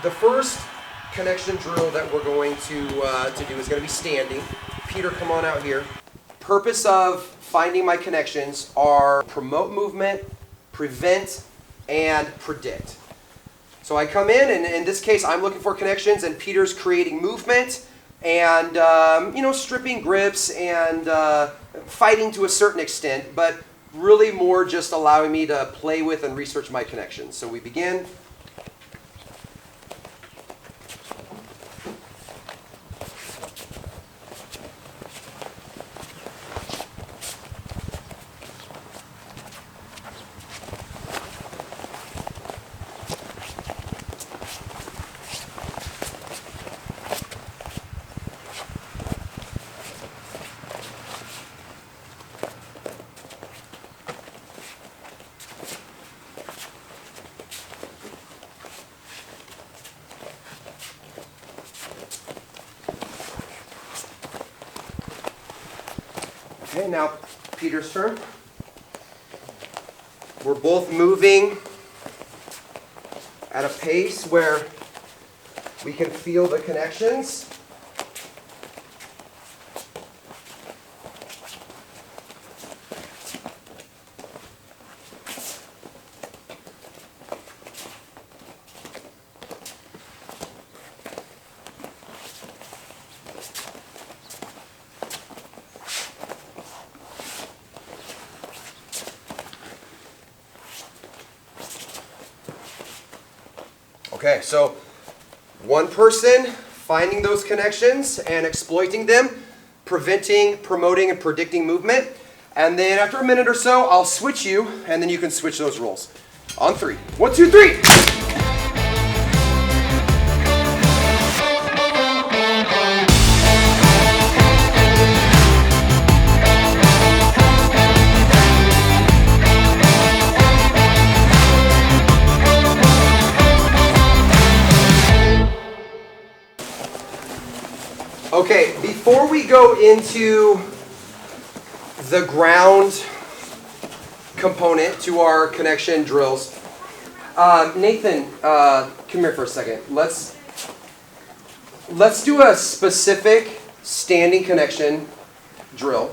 The first connection drill that we're going to do is going to be standing. Peter, come on out here. Purpose of finding my connections are promote movement, prevent, and predict. So I come in, and in this case, I'm looking for connections, and Peter's creating movement and, stripping grips and fighting to a certain extent, but really more just allowing me to play with and research my connections. So we begin. Okay, now Peter's turn. We're both moving at a pace where we can feel the connections. Okay, so one person finding those connections and exploiting them, preventing, promoting, and predicting movement. And then after a minute or so, I'll switch you, and then you can switch those roles. On 3. 1, 2, 3. Okay, before we go into the ground component to our connection drills, Nathan, come here for a second. Let's do a specific standing connection drill,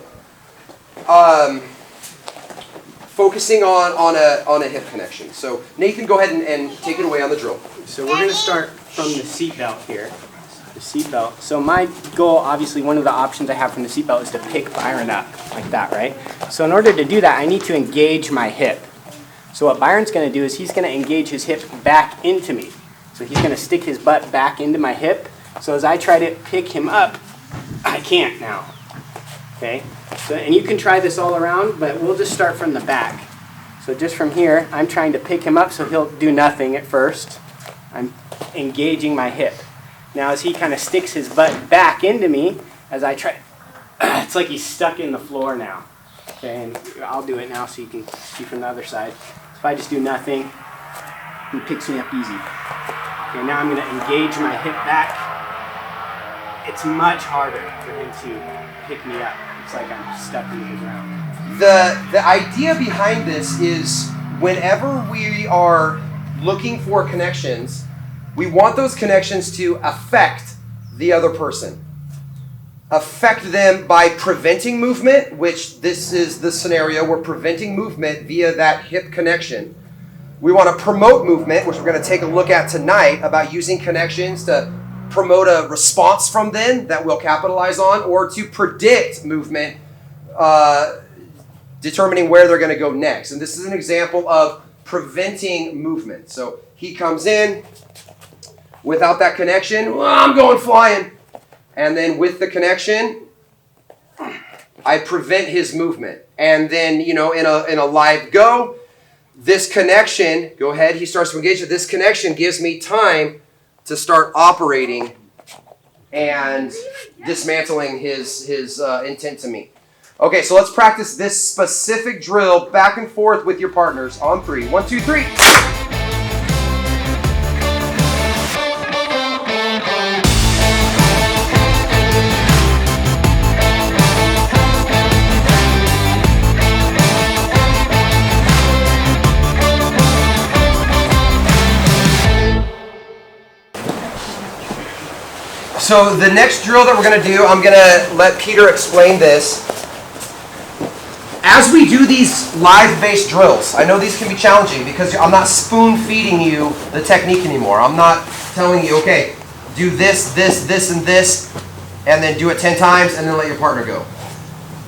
focusing on a hip connection. So Nathan, go ahead and take it away on the drill. So we're going to start from the seat belt here. The seat belt. So my goal, obviously, one of the options I have from the seat belt is to pick Byron up like that, right? So in order to do that, I need to engage my hip. So what Byron's going to do is he's going to engage his hip back into me. So he's going to stick his butt back into my hip. So as I try to pick him up, I can't now. Okay? So, and you can try this all around, but we'll just start from the back. So just from here, I'm trying to pick him up so he'll do nothing at first. I'm engaging my hip. Now as he kind of sticks his butt back into me, as I try, it's like he's stuck in the floor now. Okay, and I'll do it now so you can see from the other side. If I just do nothing, he picks me up easy. Okay, now I'm going to engage my hip back. It's much harder for him to pick me up. It's like I'm stuck in the ground. The idea behind this is whenever we are looking for connections, we want those connections to affect the other person. Affect them by preventing movement, which this is the scenario. We're preventing movement via that hip connection. We want to promote movement, which we're going to take a look at tonight, about using connections to promote a response from them that we'll capitalize on, or to predict movement, determining where they're going to go next. And this is an example of preventing movement. So he comes in. Without that connection, well, I'm going flying. And then with the connection, I prevent his movement. And then, in a live go, this connection, go ahead, he starts to engage. This connection gives me time to start operating and dismantling his intent to me. Okay, so let's practice this specific drill back and forth with your partners on 3. 1, 2, 3. So the next drill that we're going to do, I'm going to let Peter explain this. As we do these live-based drills, I know these can be challenging because I'm not spoon-feeding you the technique anymore. I'm not telling you, okay, do this, this, this, and this, and then do it 10 times, and then let your partner go.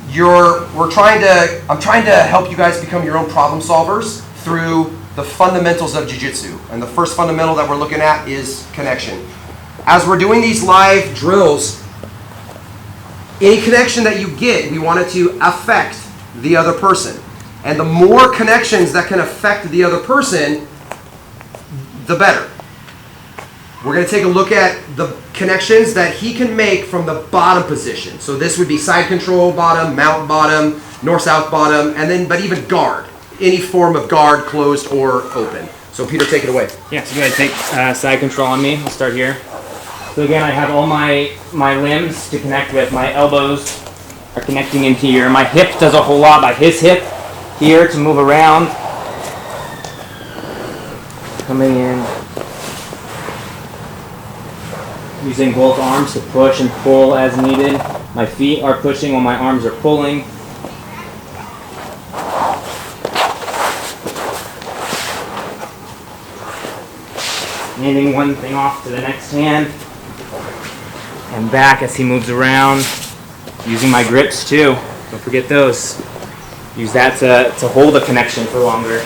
I'm trying to help you guys become your own problem solvers through the fundamentals of Jiu Jitsu. And the first fundamental that we're looking at is connection. As we're doing these live drills, any connection that you get, we want it to affect the other person. And the more connections that can affect the other person, the better. We're going to take a look at the connections that he can make from the bottom position. So this would be side control bottom, mount bottom, north-south bottom, and then, but even guard. Any form of guard, closed or open. So Peter, take it away. Yeah, so go ahead, take side control on me. I'll start here. So again, I have all my limbs to connect with. My elbows are connecting into here. My hip does a whole lot by his hip here to move around. Coming in. Using both arms to push and pull as needed. My feet are pushing while my arms are pulling. Handing one thing off to the next hand. And back as he moves around. Using my grips too. Don't forget those. Use that to hold the connection for longer.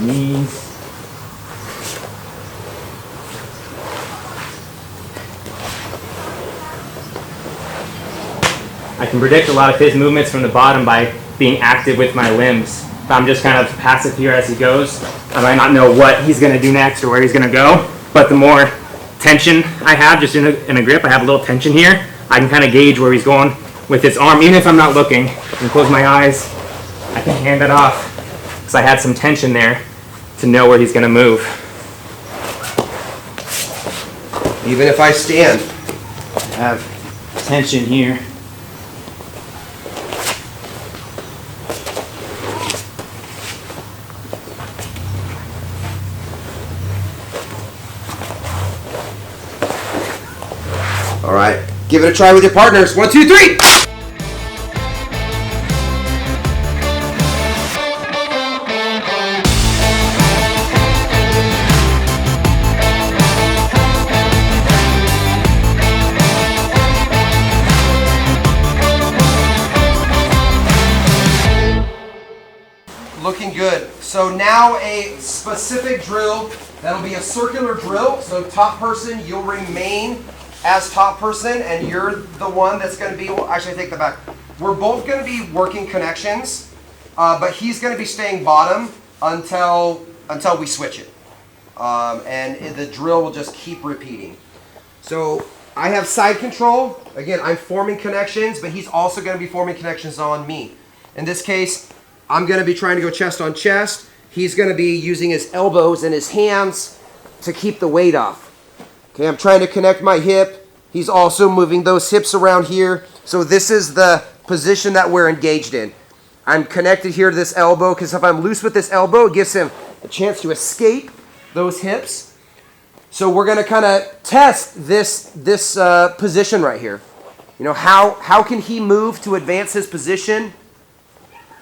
Knees. I can predict a lot of his movements from the bottom by being active with my limbs. If I'm just kind of passive here as he goes, I might not know what he's going to do next or where he's going to go, but the more tension I have just in a grip, I have a little tension here, I can kind of gauge where he's going with his arm, even if I'm not looking. I can close my eyes, I can hand it off, because I had some tension there to know where he's going to move. Even if I stand, I have tension here. all right, give it a try with your partners. 1, 2, 3. Looking good. So now a specific drill that'll be a circular drill. So top person, you'll remain as top person, and you're the one that's going to be, well, actually I take that back. We're both going to be working connections, but he's going to be staying bottom until we switch it. And the drill will just keep repeating. So I have side control. Again, I'm forming connections, but he's also going to be forming connections on me. In this case, I'm going to be trying to go chest on chest. He's going to be using his elbows and his hands to keep the weight off. Okay, I'm trying to connect my hip. He's also moving those hips around here. So this is the position that we're engaged in. I'm connected here to this elbow because if I'm loose with this elbow, it gives him a chance to escape those hips. So we're going to kind of test this position right here. You know, how can he move to advance his position?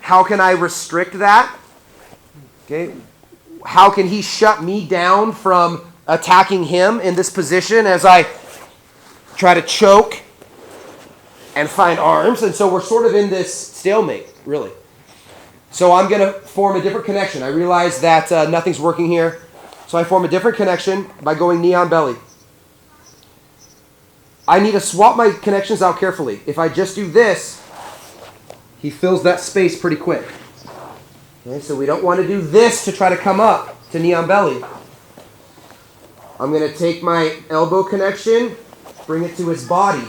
How can I restrict that? Okay. How can he shut me down from attacking him in this position as I try to choke and find arms? And so we're sort of in this stalemate, really. So I'm going to form a different connection. I realize that nothing's working here. So I form a different connection by going knee on belly. I need to swap my connections out carefully. If I just do this, he fills that space pretty quick. Okay, so we don't want to do this to try to come up to knee on belly. I'm going to take my elbow connection, bring it to his body,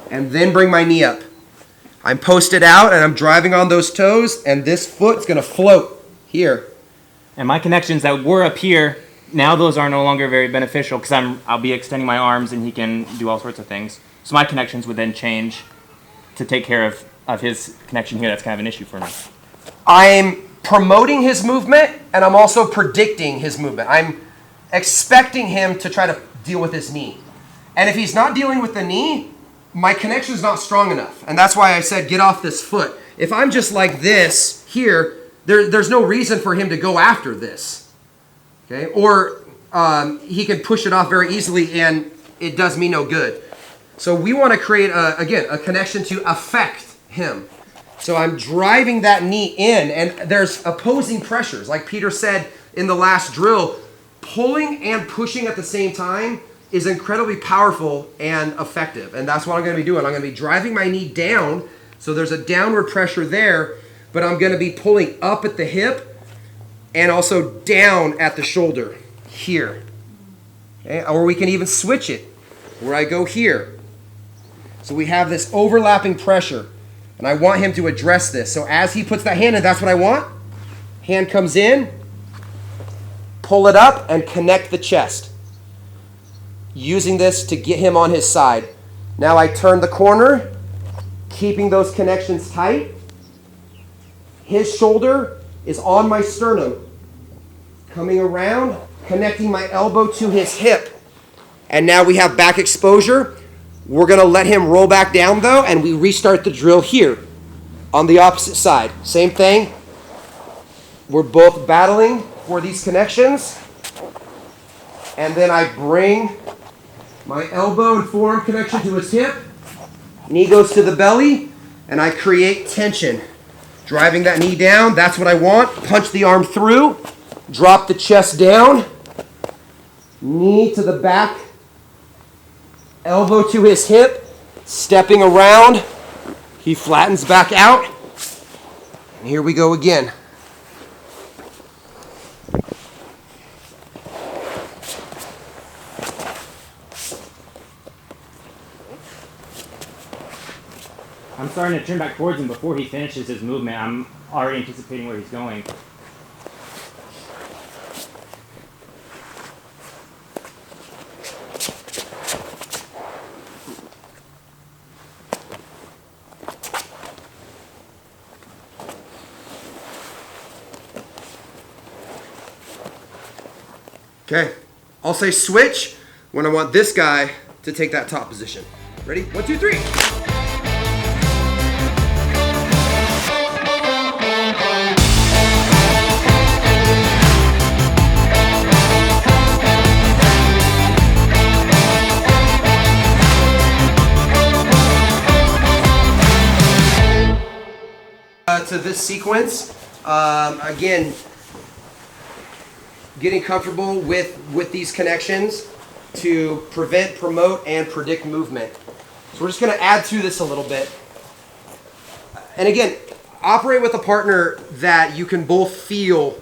and then bring my knee up. I'm posted out and I'm driving on those toes, and this foot's going to float here. And my connections that were up here, now those are no longer very beneficial because I'll be extending my arms and he can do all sorts of things. So my connections would then change to take care of his connection here that's kind of an issue for me? I'm promoting his movement, and I'm also predicting his movement. I'm expecting him to try to deal with his knee. And if he's not dealing with the knee, my connection is not strong enough. And that's why I said get off this foot. If I'm just like this here, there's no reason for him to go after this. Okay? Or he can push it off very easily, and it does me no good. So we want to create, a connection to affect him. So I'm driving that knee in, and there's opposing pressures. Like Peter said in the last drill, pulling and pushing at the same time is incredibly powerful and effective. And that's what I'm going to be doing. I'm going to be driving my knee down, so there's a downward pressure there, but I'm going to be pulling up at the hip and also down at the shoulder here. Okay? Or we can even switch it, where I go here. So we have this overlapping pressure, and I want him to address this. So as he puts that hand in, that's what I want. Hand comes in, pull it up, and connect the chest. Using this to get him on his side. Now I turn the corner, keeping those connections tight. His shoulder is on my sternum. Coming around, connecting my elbow to his hip. And now we have back exposure. We're going to let him roll back down though, and we restart the drill here on the opposite side. Same thing. We're both battling for these connections. And then I bring my elbow and forearm connection to his hip. Knee goes to the belly, and I create tension. Driving that knee down, that's what I want. Punch the arm through, drop the chest down, knee to the back, elbow to his hip, stepping around. He flattens back out. And here we go again. I'm starting to turn back towards him before he finishes his movement. I'm already anticipating where he's going. Okay, I'll say switch when I want this guy to take that top position. Ready? 1, 2, 3. To this sequence, again, getting comfortable with these connections to prevent, promote, and predict movement. So we're just going to add to this a little bit. And again, operate with a partner that you can both feel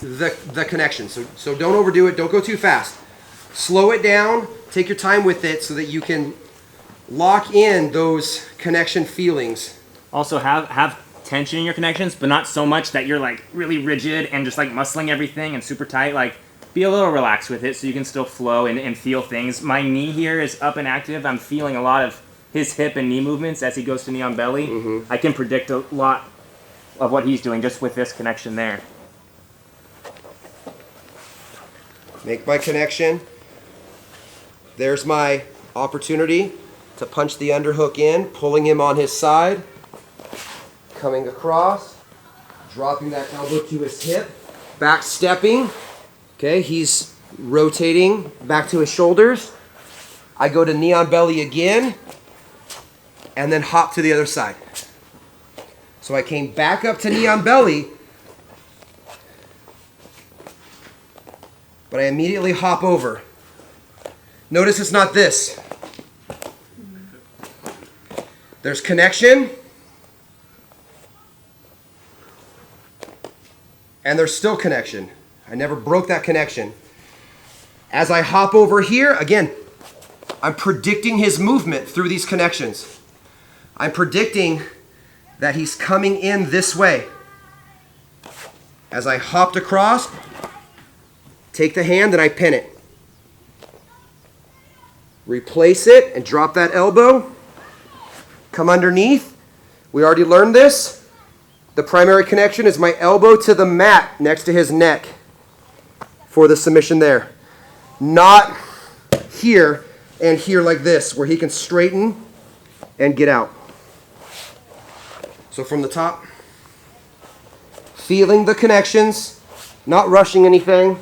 the connection. So don't overdo it. Don't go too fast. Slow it down. Take your time with it so that you can lock in those connection feelings. Also have tension in your connections, but not so much that you're like really rigid and just like muscling everything and super tight. Like be a little relaxed with it so you can still flow and feel things. My knee here is up and active. I'm feeling a lot of his hip and knee movements as he goes to knee on belly. I can predict a lot of what he's doing just with this connection there. Make my connection. There's my opportunity to punch the underhook in, pulling him on his side. Coming across, dropping that elbow to his hip, back stepping. Okay, he's rotating back to his shoulders. I go to knee on belly again, and then hop to the other side. So I came back up to knee on belly, but I immediately hop over. Notice it's not this. There's connection. And there's still connection. I never broke that connection. As I hop over here, again, I'm predicting his movement through these connections. I'm predicting that he's coming in this way. As I hopped across, take the hand and I pin it. Replace it and drop that elbow. Come underneath We already learned this. The primary connection is my elbow to the mat next to his neck for the submission there. Not here and here like this, where he can straighten and get out. So from the top, feeling the connections, not rushing anything.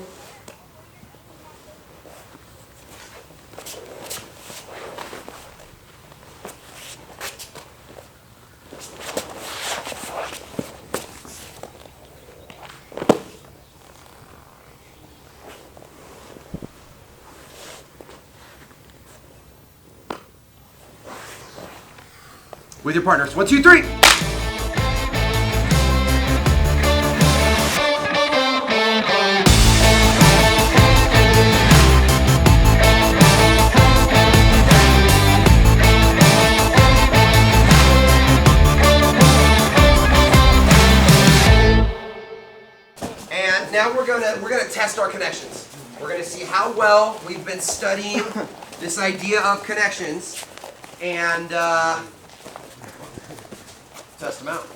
With your partners. 1, 2, 3. And now we're gonna test our connections. We're gonna see how well we've been studying this idea of connections and test them out.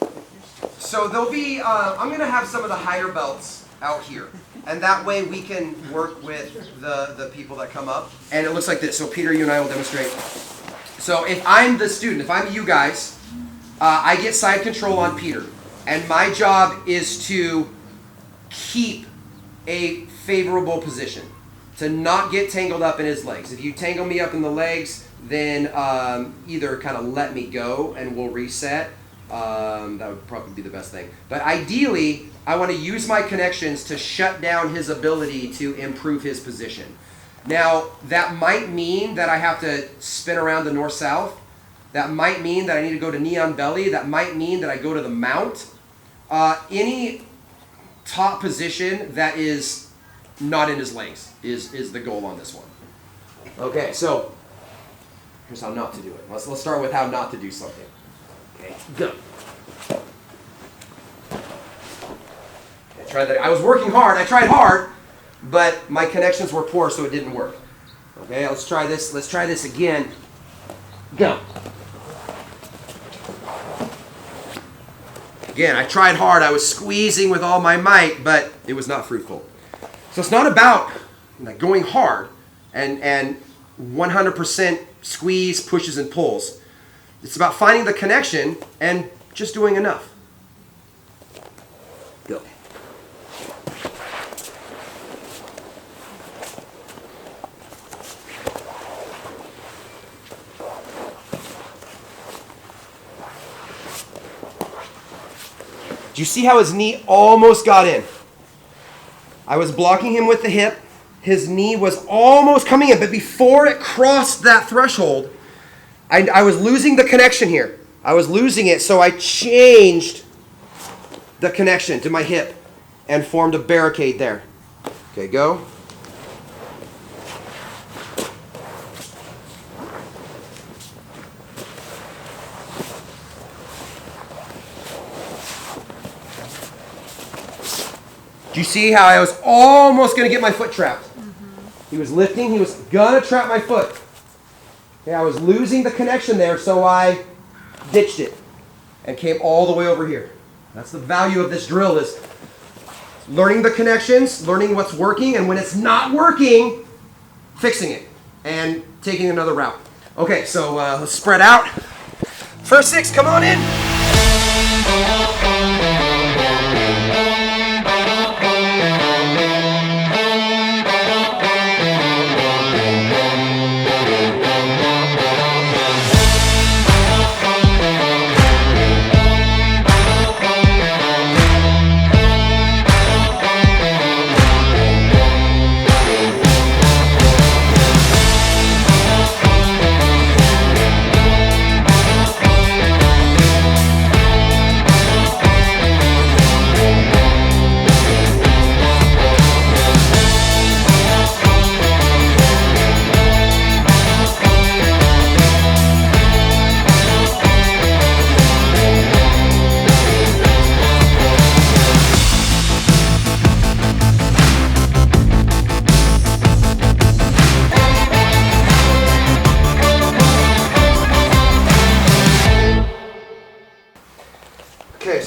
So there'll be, I'm going to have some of the higher belts out here. And that way we can work with the people that come up. And it looks like this. So Peter, you and I will demonstrate. So if I'm the student, if I'm you guys, I get side control on Peter. And my job is to keep a favorable position. To not get tangled up in his legs. If you tangle me up in the legs, then either kind of let me go and we'll reset. That would probably be the best thing. But ideally, I want to use my connections to shut down his ability to improve his position. Now, that might mean that I have to spin around the north-south. That might mean that I need to go to knee on belly. That might mean that I go to the mount. Any top position that is not in his legs is the goal on this one. Okay, so here's how not to do it. Let's start with how not to do something. Okay, go. Try that. I was working hard. I tried hard, but my connections were poor, so it didn't work. Okay, let's try this. Let's try this again. Go. Again, I tried hard. I was squeezing with all my might, but it was not fruitful. So it's not about going hard and 100% squeeze, pushes, and pulls. It's about finding the connection and just doing enough. Go. Do you see how his knee almost got in? I was blocking him with the hip. His knee was almost coming in, but before it crossed that threshold, I was losing the connection here. I was losing it, so I changed the connection to my hip and formed a barricade there. Okay, go. Do you see how I was almost going to get my foot trapped? He was lifting. He was going to trap my foot. Okay, I was losing the connection there, so I ditched it and came all the way over here. That's the value of this drill, is learning the connections, learning what's working, and when it's not working, fixing it and taking another route. Okay, so let's spread out. First 6, come on in.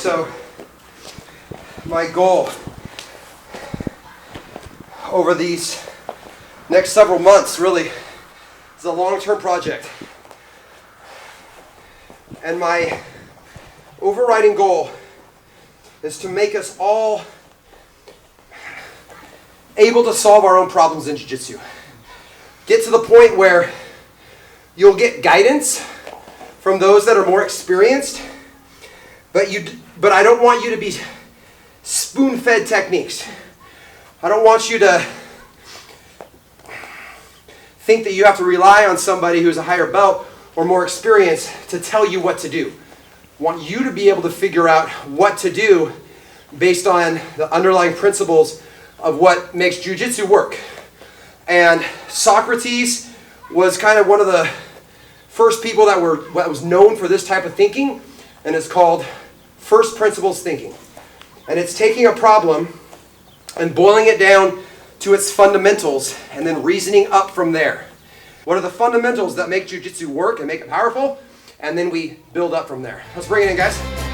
So my goal over these next several months really is a long-term project. And my overriding goal is to make us all able to solve our own problems in Jiu-Jitsu. Get to the point where you'll get guidance from those that are more experienced, but I don't want you to be spoon-fed techniques. I don't want you to think that you have to rely on somebody who's a higher belt or more experienced to tell you what to do. I want you to be able to figure out what to do based on the underlying principles of what makes Jiu-Jitsu work. And Socrates was kind of one of the first people that was known for this type of thinking, and it's called first principles thinking. And it's taking a problem and boiling it down to its fundamentals and then reasoning up from there. What are the fundamentals that make Jiu-Jitsu work and make it powerful? And then we build up from there. Let's bring it in, guys.